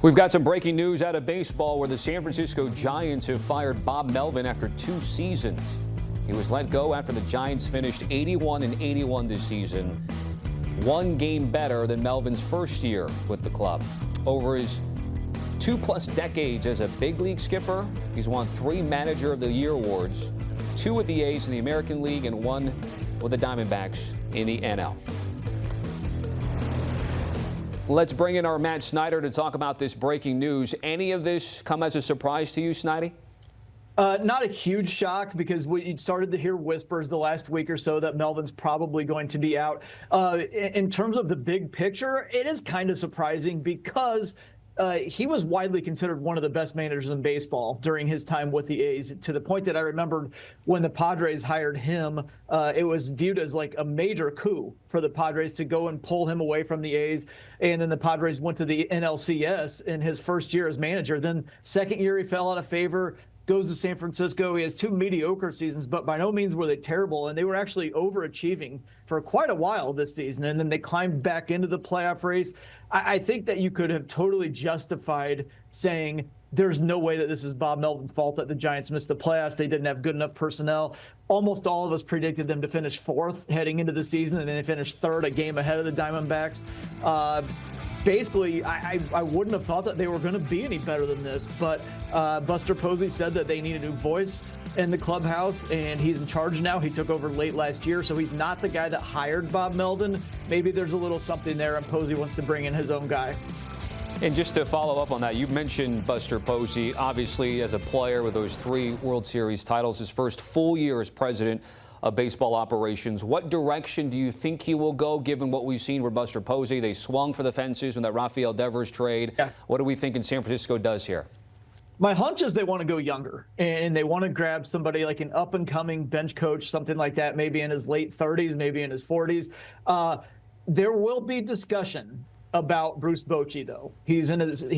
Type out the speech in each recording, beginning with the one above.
We've got some breaking news out of baseball where the San Francisco Giants have fired Bob Melvin after 2 seasons. He was let go after the Giants finished 81-81 this season, 1 game better than Melvin's first year with the club. Over his 2+ decades as a big league skipper, he's won 3 Manager of the Year awards, 2 with the A's in the American League and 1 with the Diamondbacks in the NL. Let's bring in our Matt Snyder to talk about this breaking news. Any of this come as a surprise to you, Snidey? Not a huge shock, because we started to hear whispers the last week or so that Melvin's probably going to be out. In terms of the big picture, it is kind of surprising because he was widely considered one of the best managers in baseball during his time with the A's, to the point that I remembered when the Padres hired him, it was viewed as like a major coup for the Padres to go and pull him away from the A's. And then the Padres went to the NLCS in his first year as manager. Then second year, he fell out of favor, goes to San Francisco. He has 2 mediocre seasons, but by no means were they terrible. And they were actually overachieving for quite a while this season. And then they climbed back into the playoff race. I think that you could have totally justified saying there's no way that this is Bob Melvin's fault that the Giants missed the playoffs. They didn't have good enough personnel. Almost all of us predicted them to finish 4th heading into the season, and then they finished 3rd, a game ahead of the Diamondbacks. Basically, I wouldn't have thought that they were going to be any better than this, but Buster Posey said that they need a new voice in the clubhouse, and he's in charge now. He took over late last year, so he's not the guy that hired Bob Melvin. Maybe there's a little something there, and Posey wants to bring in his own guy. And just to follow up on that, you mentioned Buster Posey, obviously as a player with those 3 World Series titles, his first full year as president of baseball operations. What direction do you think he will go, given what we've seen with Buster Posey? They swung for the fences in that Rafael Devers trade. Yeah. What do we think San Francisco does here? My hunch is they want to go younger, and they want to grab somebody like an up-and-coming bench coach, something like that, maybe in his late 30s, maybe in his 40s. There will be discussion about Bruce Bochy, though. He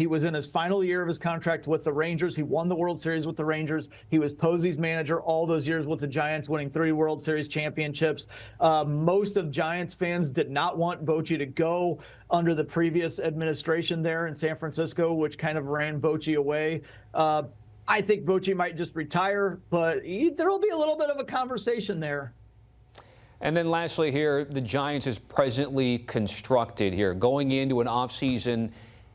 was in his final year of his contract with the Rangers. He won the World Series with the Rangers. He was Posey's manager all those years with the Giants, winning 3 World Series championships. Most of Giants fans did not want Bochy to go under the previous administration there in San Francisco, which kind of ran Bochy away. I think Bochy might just retire, but there will be a little bit of a conversation there. And then lastly here, the Giants is presently constructed here. Going into an offseason,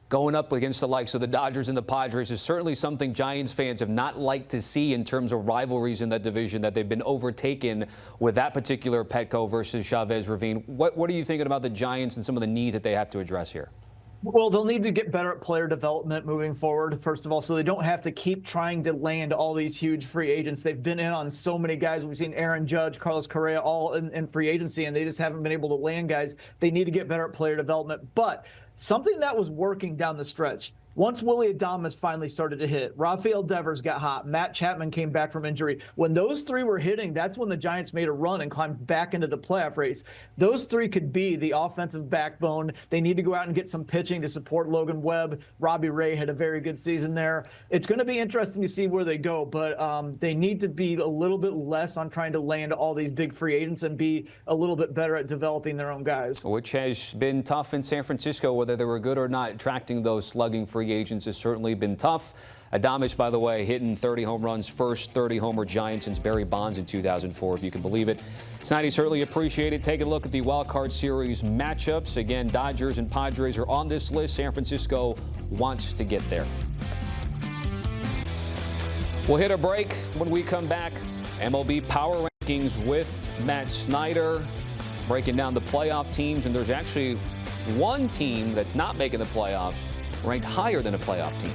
going up against the likes of the Dodgers and the Padres is certainly something Giants fans have not liked to see in terms of rivalries in that division, that they've been overtaken with that particular Petco versus Chavez-Ravine. What are you thinking about the Giants and some of the needs that they have to address here? Well, they'll need to get better at player development moving forward, first of all, so they don't have to keep trying to land all these huge free agents. They've been in on so many guys. We've seen Aaron Judge, Carlos Correa, all in free agency, and they just haven't been able to land guys. They need to get better at player development. But something that was working down the stretch, once Willy Adames finally started to hit, Rafael Devers got hot, Matt Chapman came back from injury. When those 3 were hitting, that's when the Giants made a run and climbed back into the playoff race. Those 3 could be the offensive backbone. They need to go out and get some pitching to support Logan Webb. Robbie Ray had a very good season there. It's going to be interesting to see where they go, but they need to be a little bit less on trying to land all these big free agents and be a little bit better at developing their own guys. Which has been tough in San Francisco, whether they were good or not. Attracting those slugging free agents has certainly been tough. Adames, by the way, hitting 30 home runs, first 30-homer Giant since Barry Bonds in 2004, if you can believe it. Snidey, certainly appreciate it. Take a look at the Wild Card Series matchups. Again, Dodgers and Padres are on this list. San Francisco wants to get there. We'll hit a break. When we come back, MLB Power Rankings with Matt Snyder, breaking down the playoff teams. And there's actually one team that's not making the playoffs ranked higher than a playoff team.